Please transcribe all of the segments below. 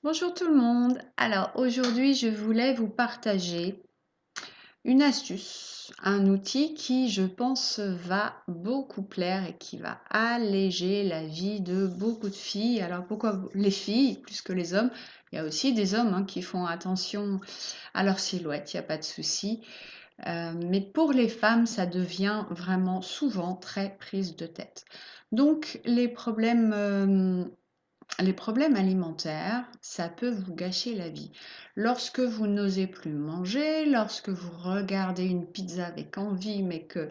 Bonjour tout le monde. Alors aujourd'hui, je voulais vous partager une astuce, un outil qui, je pense, va beaucoup plaire et qui va alléger la vie de beaucoup de filles. Alors pourquoi les filles plus que les hommes? Il y a aussi des hommes qui font attention à leur silhouette, il n'y a pas de souci. Mais pour les femmes, ça devient vraiment souvent très prise de tête. Donc les problèmes alimentaires, ça peut vous gâcher la vie. Lorsque vous n'osez plus manger, lorsque vous regardez une pizza avec envie, mais que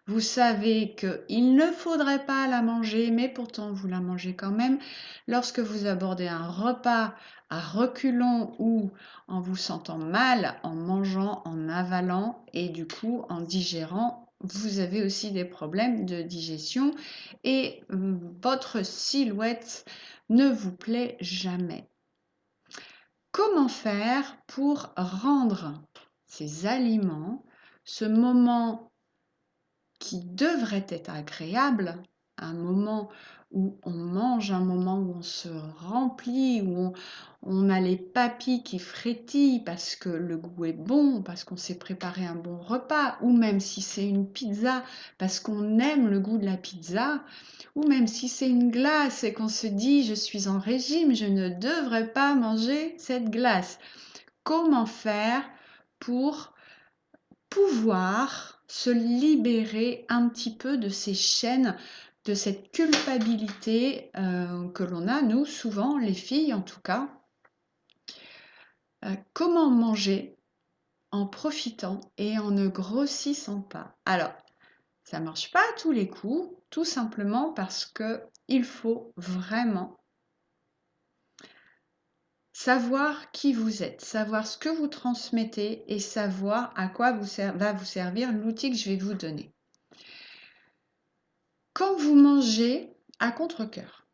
vous savez qu'il ne faudrait pas la manger, mais pourtant vous la mangez quand même, lorsque vous abordez un repas à reculons ou en vous sentant mal, en mangeant, en avalant et du coup en digérant, vous avez aussi des problèmes de digestion et votre silhouette ne vous plaît jamais. Comment faire pour rendre ces aliments, ce moment qui devrait être agréable, un moment où on mange, un moment où on se remplit, où on a les papilles qui frétillent parce que le goût est bon, parce qu'on s'est préparé un bon repas, ou même si c'est une pizza, parce qu'on aime le goût de la pizza, ou même si c'est une glace et qu'on se dit je suis en régime, je ne devrais pas manger cette glace. Comment faire pour pouvoir se libérer un petit peu de ces chaînes, de cette culpabilité que l'on a, nous, souvent, les filles en tout cas. Comment manger en profitant et en ne grossissant pas? Alors, ça ne marche pas à tous les coups, tout simplement parce que il faut vraiment savoir qui vous êtes, savoir ce que vous transmettez et savoir à quoi va vous servir l'outil que je vais vous donner. Quand vous mangez à contre-cœur,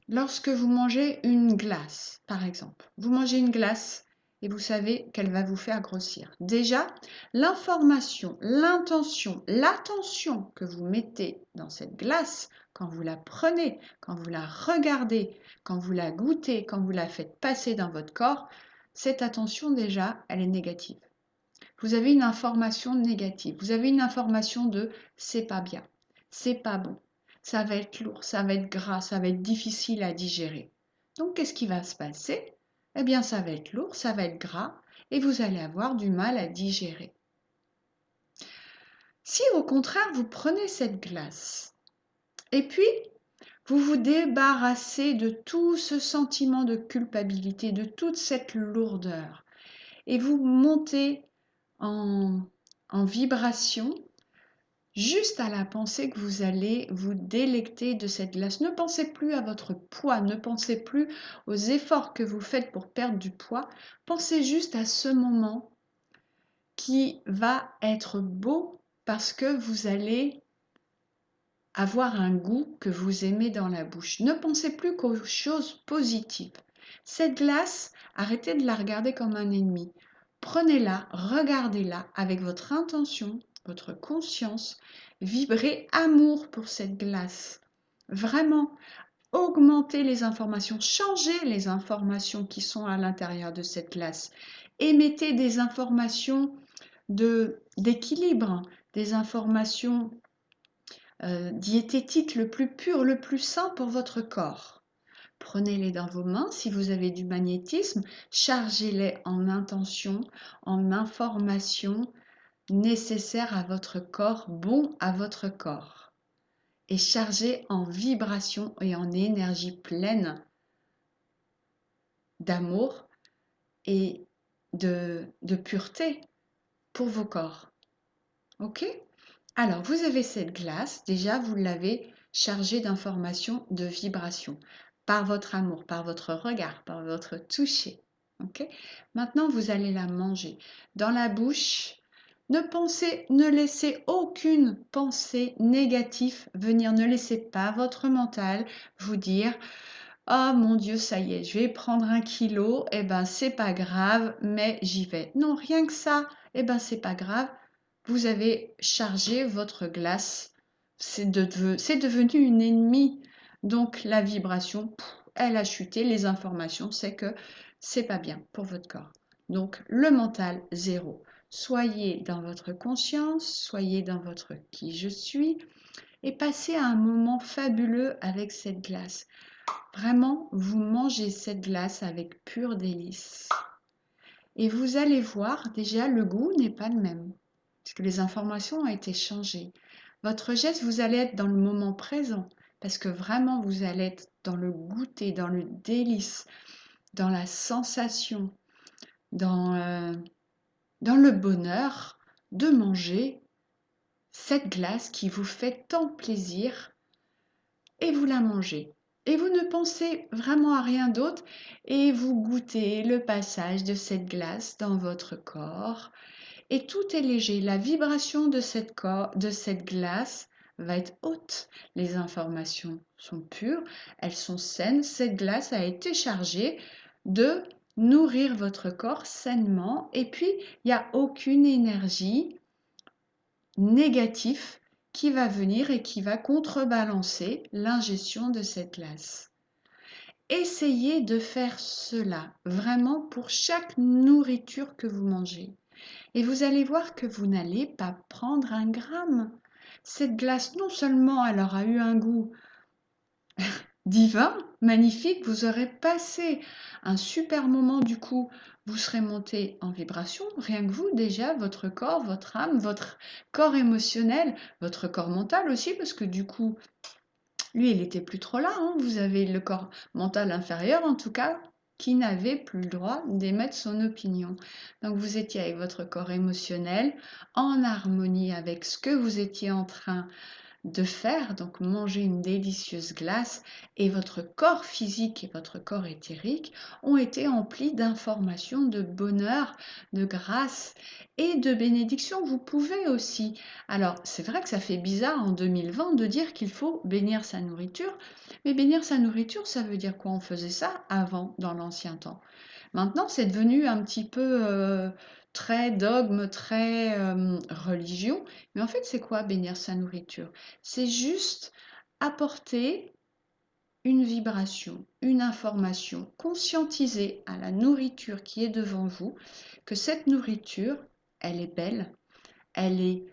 lorsque vous mangez une glace, par exemple, vous mangez une glace et vous savez qu'elle va vous faire grossir. Déjà, l'information, l'intention, l'attention que vous mettez dans cette glace, quand vous la prenez, quand vous la regardez, quand vous la goûtez, quand vous la faites passer dans votre corps, cette attention déjà, elle est négative. Vous avez une information négative. Vous avez une information de c'est pas bien, c'est pas bon, ça va être lourd, ça va être gras, ça va être difficile à digérer. Donc qu'est-ce qui va se passer? Eh bien ça va être lourd, ça va être gras et vous allez avoir du mal à digérer. Si au contraire vous prenez cette glace et puis vous vous débarrassez de tout ce sentiment de culpabilité, de toute cette lourdeur et vous montez en, en vibration, juste à la pensée que vous allez vous délecter de cette glace. Ne pensez plus à votre poids, ne pensez plus aux efforts que vous faites pour perdre du poids. Pensez juste à ce moment qui va être beau parce que vous allez avoir un goût que vous aimez dans la bouche. Ne pensez plus qu'aux choses positives. Cette glace, arrêtez de la regarder comme un ennemi. Prenez-la, regardez-la avec votre intention, votre conscience. Vibrez amour pour cette glace. Vraiment, augmentez les informations, changez les informations qui sont à l'intérieur de cette glace. Émettez des informations d'équilibre, des informations diététique le plus pur, le plus sain pour votre corps. Prenez-les dans vos mains. Si vous avez du magnétisme, chargez-les en intention, en information nécessaire à votre corps, bon à votre corps. Et chargez en vibration et en énergie pleine d'amour et de pureté pour vos corps. Ok? Alors, vous avez cette glace, déjà, vous l'avez chargée d'informations, de vibrations, par votre amour, par votre regard, par votre toucher. Okay. Maintenant, vous allez la manger. Dans la bouche, ne laissez aucune pensée négative venir. Ne laissez pas votre mental vous dire « Oh mon Dieu, ça y est, je vais prendre 1 kilo, eh ben c'est pas grave, mais j'y vais. » Non, rien que ça, eh ben c'est pas grave. Vous avez chargé votre glace, c'est devenu une ennemie. Donc la vibration, elle a chuté. Les informations, c'est que c'est pas bien pour votre corps. Donc le mental, zéro. Soyez dans votre conscience, soyez dans votre qui je suis et passez un moment fabuleux avec cette glace. Vraiment, vous mangez cette glace avec pur délice. Et vous allez voir, déjà, le goût n'est pas le même, parce que les informations ont été changées. Votre geste, vous allez être dans le moment présent, parce que vraiment, vous allez être dans le goûter, dans le délice, dans la sensation, dans, dans le bonheur de manger cette glace qui vous fait tant plaisir et vous la mangez. Et vous ne pensez vraiment à rien d'autre et vous goûtez le passage de cette glace dans votre corps et tout est léger. La vibration de cette glace va être haute. Les informations sont pures, elles sont saines. Cette glace a été chargée de nourrir votre corps sainement et puis il n'y a aucune énergie négative qui va venir et qui va contrebalancer l'ingestion de cette glace. Essayez de faire cela vraiment pour chaque nourriture que vous mangez. Et vous allez voir que vous n'allez pas prendre un gramme. Cette glace, non seulement elle aura eu un goût divin, magnifique, vous aurez passé un super moment du coup, vous serez monté en vibration, rien que vous déjà, votre corps, votre âme, votre corps émotionnel, votre corps mental aussi, parce que du coup, lui, il n'était plus trop là, hein. Vous avez le corps mental inférieur en tout cas, qui n'avait plus le droit d'émettre son opinion. Donc vous étiez avec votre corps émotionnel, en harmonie avec ce que vous étiez en train de faire, donc manger une délicieuse glace, et votre corps physique et votre corps éthérique ont été emplis d'informations, de bonheur, de grâce et de bénédiction. Vous pouvez aussi. Alors, c'est vrai que ça fait bizarre en 2020 de dire qu'il faut bénir sa nourriture, mais bénir sa nourriture, ça veut dire quoi? On faisait ça avant, dans l'ancien temps. Maintenant, c'est devenu un petit peu très dogme, très religion. Mais en fait, c'est quoi bénir sa nourriture? C'est juste apporter une vibration, une information, conscientiser à la nourriture qui est devant vous que cette nourriture, elle est belle, elle est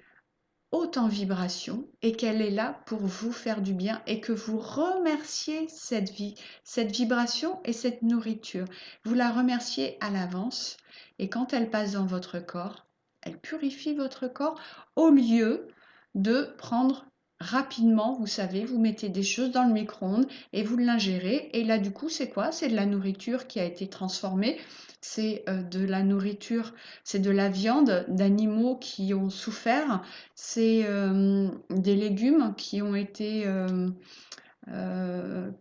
haute en vibration et qu'elle est là pour vous faire du bien et que vous remerciez cette vie, cette vibration et cette nourriture. Vous la remerciez à l'avance et quand elle passe dans votre corps, elle purifie votre corps au lieu de prendre rapidement, vous savez, vous mettez des choses dans le micro-ondes et vous l'ingérez et là du coup c'est quoi? C'est de la nourriture qui a été transformée, c'est de la nourriture, c'est de la viande d'animaux qui ont souffert, c'est des légumes qui ont été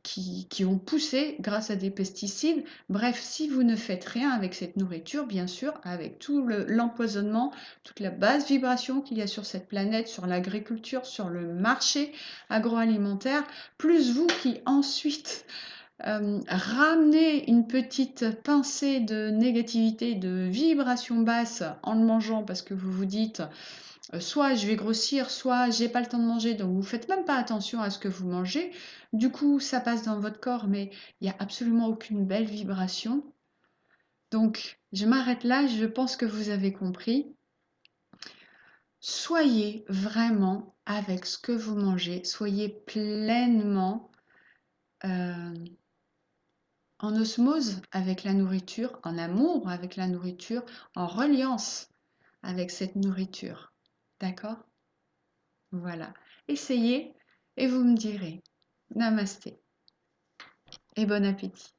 qui ont poussé grâce à des pesticides. Bref, si vous ne faites rien avec cette nourriture, bien sûr, avec tout l'empoisonnement, toute la basse vibration qu'il y a sur cette planète, sur l'agriculture, sur le marché agroalimentaire, plus vous qui ensuite ramenez une petite pincée de négativité, de vibration basse en le mangeant parce que vous vous dites soit je vais grossir, soit j'ai pas le temps de manger, donc vous faites même pas attention à ce que vous mangez. Du coup, ça passe dans votre corps, mais il n'y a absolument aucune belle vibration. Donc, je m'arrête là, je pense que vous avez compris. Soyez vraiment avec ce que vous mangez, soyez pleinement en osmose avec la nourriture, en amour avec la nourriture, en reliance avec cette nourriture. D'accord? Voilà. Essayez et vous me direz. Namasté et bon appétit.